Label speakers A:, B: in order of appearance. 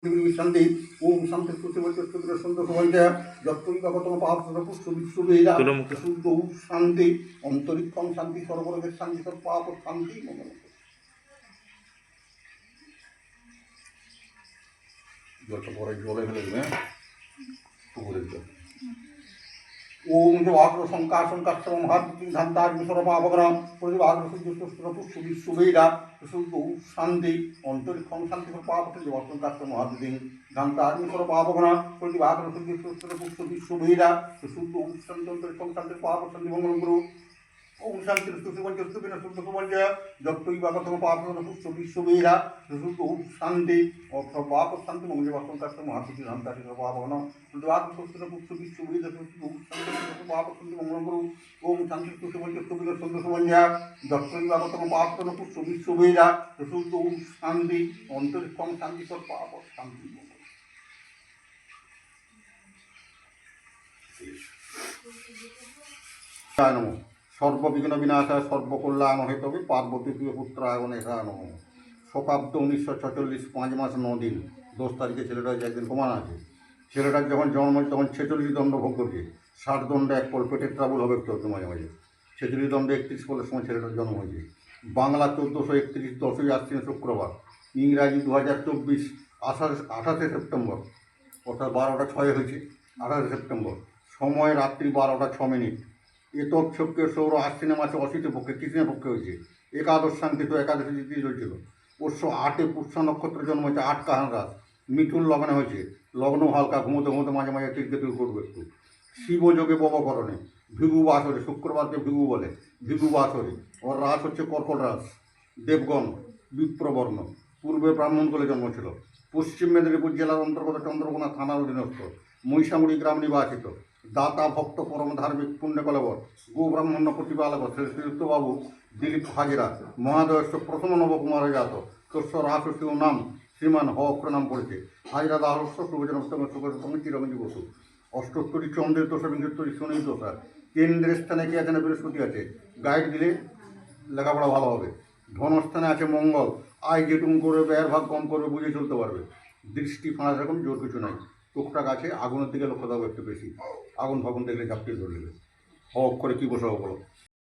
A: शांति ओम शांति पुष्टिवचस्तुत्र सुंदर सुवंचा যত্তৈবাগতম পাপসুর পুষ্প বিশ্ববেদা শুদ্ধ শান্তি অন্তরিক্ষং শান্তি সর্বরোগের শান্তি সব পাপ শান্তি মঙ্গল জলটা পরে জলে ফেলে দেবে পুকুরের জল ओम जो आग्र संकार संकार सर्व महात्म धंतार विसर्व पापग्रह प्रतिभाग्र सूर्य पुष्प विश्ववेदा शुद्ध शांति अंतरिक्षं शांति पाप जो संकार सर्व महात्म धंतार विसर्व पापग्रह प्रतिभाग्र सूर्य पुष्प विश्ववेदा शुद्ध शांति अंतरिक्षं शांति पाप शांति मंगल गुरु ओम शांति सुसुवंच सुबिन शुद्ध सुवंच जत्तैवागतम पापग्रह पुष्प विश्ववेदा शुद्ध शांति और पाप शांति मंगल संकार सर्व महात्म धंतार विसर्व पापग्रह प्रतिभाग्र सूर्य पुष्प विश्ववेदा पाप शांति मंगल गुरु ओम शांति सुसुवंच सुबिन शुद्ध सुवंच जत्तैवागतम पापग्रह पुष्प विश्ववेदा शुद्ध शांति अंतरिक्षं शांति सब पाप शांति नमो सर्वविघ्न विनाशाय सर्वकल्याण हेतवे पार्वती पुत्राय गणेशाय नमो शकाब्द 1946 5 मास 9 दिन 10 तारीखे ছেলেটা একদিন প্রমাণ আছে ছেলেটার যখন জন্ম হয় তখন 46 দণ্ড ভোগ করছে 60 দণ্ডে এক পল পেটের ট্রাবল হবে একটু মাঝে মাঝে 46 দণ্ডে 31 পলের সময় ছেলেটার জন্ম হয়েছে বাংলা 1431 10ই আশ্বিন শুক্রবার ইংরাজি 2024 28 সেপ্টেম্বর অর্থাৎ 12টা 6 হয়েছে 28 সেপ্টেম্বর সময় রাত্রি 12টা 6 মিনিট এতক শক্রের সৌর আশ্বিনে মাসে অশীতের পক্ষে কৃষ্ণের পক্ষে হয়েছে একাদশ শান্তিত একাদশী তিথি হয়েছিল অবশ্য 8 পুষ্যা নক্ষত্র জন্ম হয়েছে 8 কাহান রাত মিথুন লগ্নে হয়েছে লগ্ন হালকা ঘুমোতে ঘুমোতে মাঝে মাঝে তীর্থ করবে একটু শিবযোগে ববকরণে ভৃগু বাসরে শুক্রবারকে ভৃগু বলে ভৃগু বাসরে ওর রাস হচ্ছে কর্কট রাস দেবগণ বিপ্রবর্ণ পূর্বে ব্রাহ্মণকুলে জন্ম ছিল পশ্চিম মেদিনীপুর জেলার অন্তর্গত চন্দ্রকোনা থানার অধীনস্থ মহিষামুড়ি গ্রাম নিবাসিত দাতা ভক্ত পরম ধার্মিক পুণ্যকলবর গো ব্রাহ্মণ্য প্রতিপালক শ্রীযুক্তবাবু দিলীপ হাজিরা মহাদয়স্য প্রথম নবকুমার জাত তস্য রাসস্য নাম শ্রীমান হ অক্ষর নাম পড়েছে হাজিরা দাহস্য শুভজনস্তম সুখতম চিরঞ্জী বসু অষ্টোত্তরী চন্দ্রের দোষা বিংশোত্তরী শনির দোষা কেন্দ্রের স্থানে কি আছে না বৃহস্পতি আছে গাইড দিলে লেখাপড়া ভালো হবে ধনস্থানে আছে মঙ্গল আয় যেটুকু করবে ব্যয়ের ভাগ কম করবে বুঝে চলতে পারবে দৃষ্টি ফাঁস এরকম জোর কিছু নাই টুকটাক আছে আগুনের দিকে লক্ষ্য দেবো একটু বেশি আগুন ফাগুন দেখলে ঝাপটিয়ে ধরে নেবে হ অক্ষরে কী বসাবো বলো